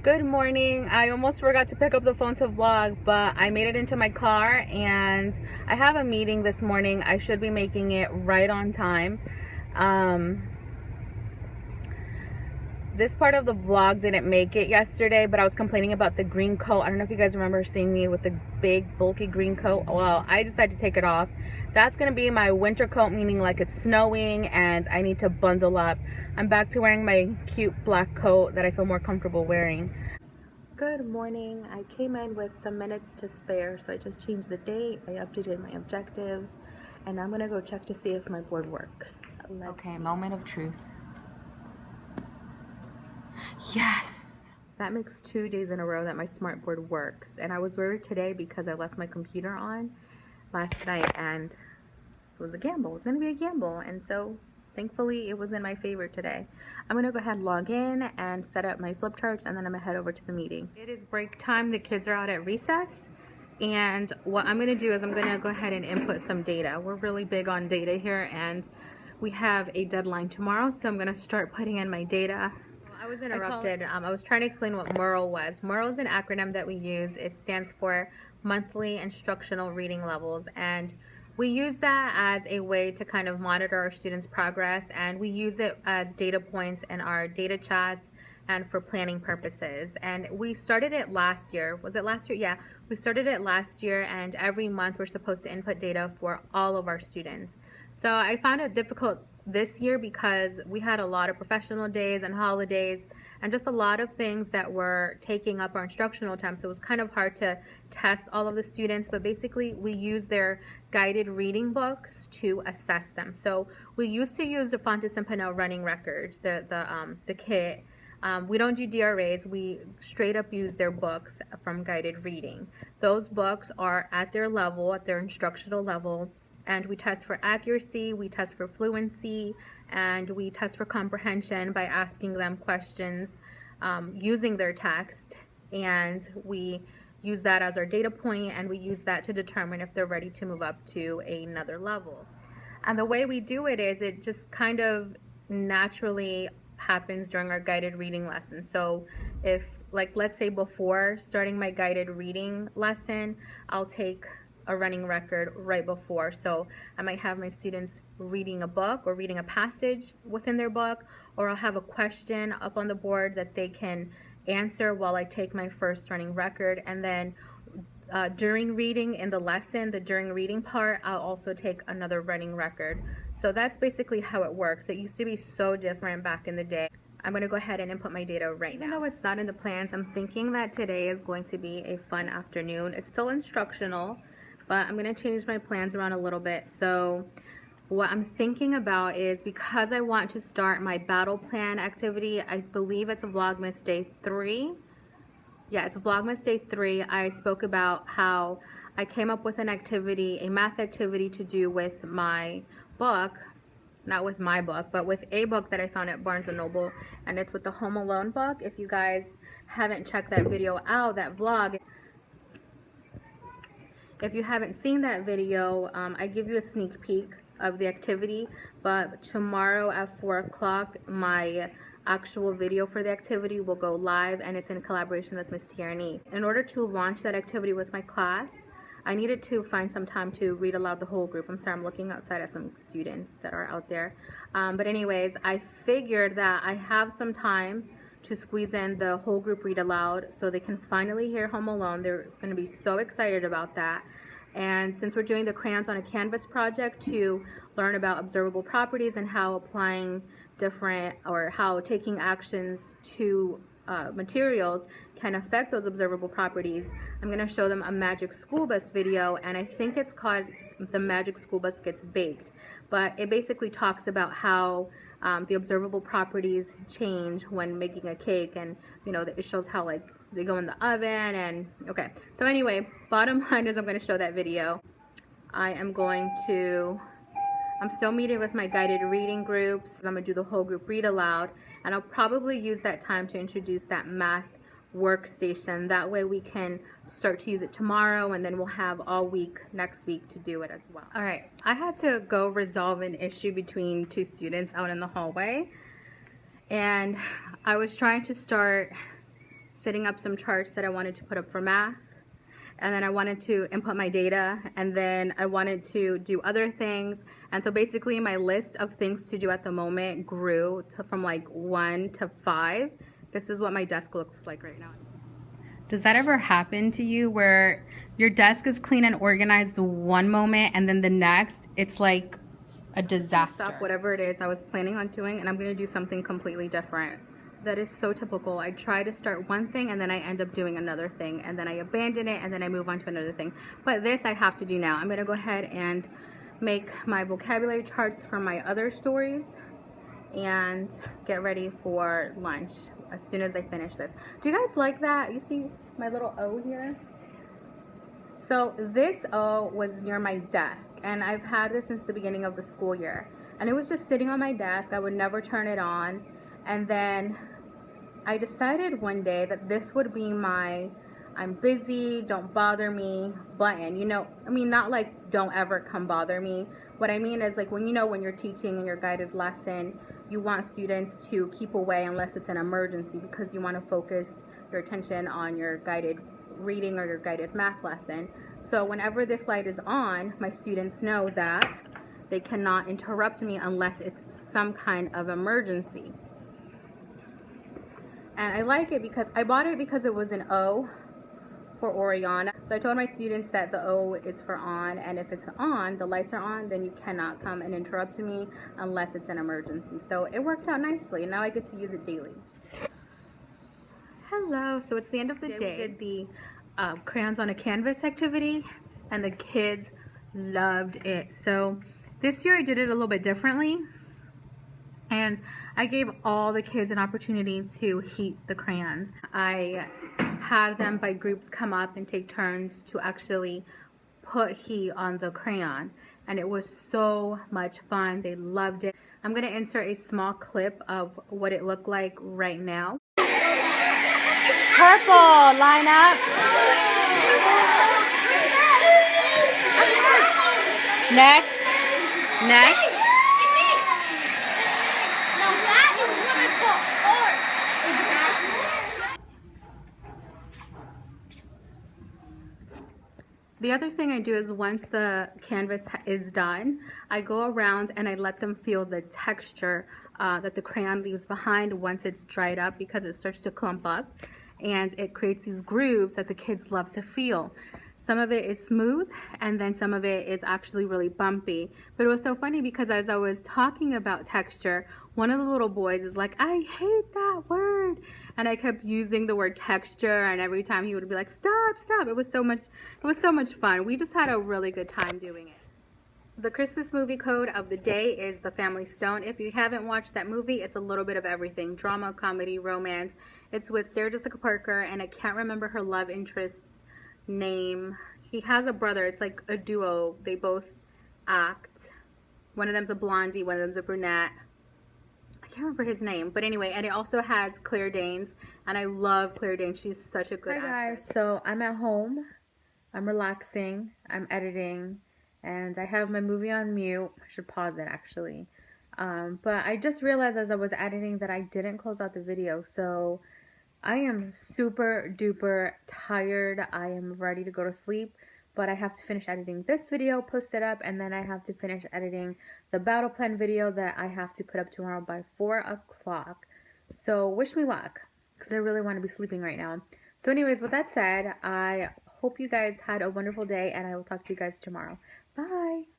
Good morning. I almost forgot to pick up the phone to vlog, but I made it into my car and I have a meeting this morning. I should be making it right on time. This part of the vlog didn't make it yesterday, but I was complaining about the green coat. I don't know if you guys remember seeing me with the big bulky green coat. Well, I decided to take it off. That's gonna be my winter coat, meaning like it's snowing and I need to bundle up. I'm back to wearing my cute black coat that I feel more comfortable wearing. Good morning. I came in with some minutes to spare, so I just changed the date. I updated my objectives, and I'm gonna go check to see if my board works. Okay, moment of truth. Yes! That makes 2 days in a row that my smart board works, and I was worried today because I left my computer on last night, and it was a gamble. It was gonna be a gamble, and so thankfully it was in my favor today. I'm gonna go ahead and log in and set up my flip charts, and then I'm gonna head over to the meeting. It is break time. The kids are out at recess, and what I'm gonna do is I'm gonna go ahead and input some data. We're really big on data here, and we have a deadline tomorrow, so I'm gonna start putting in my data. I was interrupted. I was trying to explain what MURL was. MURL is an acronym that we use. It stands for Monthly Instructional Reading Levels, and we use that as a way to kind of monitor our students' progress, and we use it as data points in our data chats and for planning purposes. And we started it last year. Was it last year? Yeah, we started it last year, and every month we're supposed to input data for all of our students. So I found it difficult this year because we had a lot of professional days and holidays and just a lot of things that were taking up our instructional time. So it was kind of hard to test all of the students, but basically we use their guided reading books to assess them. So we used to use the Fontes and Pinnell running records, the kit. We don't do DRAs. We straight up use their books from guided reading. Those books are at their level, at their instructional level, and we test for accuracy, we test for fluency, and we test for comprehension by asking them questions using their text, and we use that as our data point, and we use that to determine if they're ready to move up to another level. And the way we do it is it just kind of naturally happens during our guided reading lesson. So if, like, let's say before starting my guided reading lesson, I'll take a running record right before. So I might have my students reading a book or reading a passage within their book, or I'll have a question up on the board that they can answer while I take my first running record. And then during reading in the lesson, the during reading part, I'll also take another running record. So that's basically how it works. It used to be so different back in the day. I'm going to go ahead and input my data right now. Even though it's not in the plans, I'm thinking that today is going to be a fun afternoon. It's still instructional, but I'm going to change my plans around a little bit. So what I'm thinking about is, because I want to start my battle plan activity, I believe it's Vlogmas Day 3. Yeah, it's Vlogmas Day 3. I spoke about how I came up with an activity, a math activity to do with my book, not with my book, but with a book that I found at Barnes & Noble, and it's with the Home Alone book. If you guys haven't checked that video out, that vlog, if you haven't seen that video, I give you a sneak peek of the activity, but tomorrow at 4 o'clock, my actual video for the activity will go live, and it's in collaboration with Miss Tierney. In order to launch that activity with my class, I needed to find some time to read aloud the whole group. I'm sorry, I'm looking outside at some students that are out there. But anyways, I figured that I have some time to squeeze in the whole group read aloud so they can finally hear Home Alone. They're going to be so excited about that. And since we're doing the Crayons on a Canvas project to learn about observable properties and how applying different, or how taking actions to materials can affect those observable properties, I'm going to show them a Magic School Bus video, and I think it's called The Magic School Bus Gets Baked. But it basically talks about how the observable properties change when making a cake, and you know, it shows how like they go in the oven. And okay, so anyway, bottom line is I'm going to show that video. I'm still meeting with my guided reading groups. I'm going to do the whole group read aloud, and I'll probably use that time to introduce that math workstation. That way we can start to use it tomorrow, and then we'll have all week next week to do it as well. All right, I had to go resolve an issue between two students out in the hallway, and I was trying to start setting up some charts that I wanted to put up for math. And then I wanted to input my data, and then I wanted to do other things. And so basically my list of things to do at the moment grew from like 1 to 5. This is what my desk looks like right now. Does that ever happen to you where your desk is clean and organized one moment and then the next it's like a disaster? Stop whatever it is I was planning on doing and I'm going to do something completely different. That is so typical. I try to start one thing and then I end up doing another thing, and then I abandon it and then I move on to another thing. But this I have to do now. I'm going to go ahead and make my vocabulary charts for my other stories and get ready for lunch as soon as I finish this. Do you guys like that? You see my little O here? So this O was near my desk, and I've had this since the beginning of the school year. And it was just sitting on my desk. I would never turn it on. And then I decided one day that this would be my I'm busy, don't bother me button. You know, I mean, not like don't ever come bother me. What I mean is like when you're teaching in your guided lesson, you want students to keep away unless it's an emergency, because you want to focus your attention on your guided reading or your guided math lesson. So whenever this light is on, my students know that they cannot interrupt me unless it's some kind of emergency. And I like it because I bought it because it was an O for Oriana. So I told my students that the O is for on, and if it's on, the lights are on, then you cannot come and interrupt me unless it's an emergency. So it worked out nicely. Now I get to use it daily. Hello. So it's the end of the day. We did the crayons on a canvas activity, and the kids loved it. So this year I did it a little bit differently. And I gave all the kids an opportunity to heat the crayons. I had them by groups come up and take turns to actually put heat on the crayon. And it was so much fun. They loved it. I'm going to insert a small clip of what it looked like right now. Purple, line up. Next. Next. The other thing I do is once the canvas is done, I go around and I let them feel the texture that the crayon leaves behind once it's dried up, because it starts to clump up and it creates these grooves that the kids love to feel. Some of it is smooth and then some of it is actually really bumpy. But it was so funny because as I was talking about texture, one of the little boys is like, I hate that word. And I kept using the word texture, and every time he would be like, stop, stop. It was so much fun. We just had a really good time doing it. The Christmas movie code of the day is The Family Stone. If you haven't watched that movie, it's a little bit of everything. Drama, comedy, romance. It's with Sarah Jessica Parker, and I can't remember her love interest's name. He has a brother. It's like a duo. They both act. One of them's a blondie, one of them's a brunette. I can't remember his name, but anyway. And it also has Claire Danes, and I love Claire Danes. She's such a good actress. Hi guys, so I'm at home. I'm relaxing. I'm editing, and I have my movie on mute. I should pause it actually. But I just realized as I was editing that I didn't close out the video, so I am super duper tired. I am ready to go to sleep, but I have to finish editing this video, post it up, and then I have to finish editing the battle plan video that I have to put up tomorrow by 4 o'clock. So wish me luck, because I really want to be sleeping right now. So anyways, with that said, I hope you guys had a wonderful day, and I will talk to you guys tomorrow. Bye!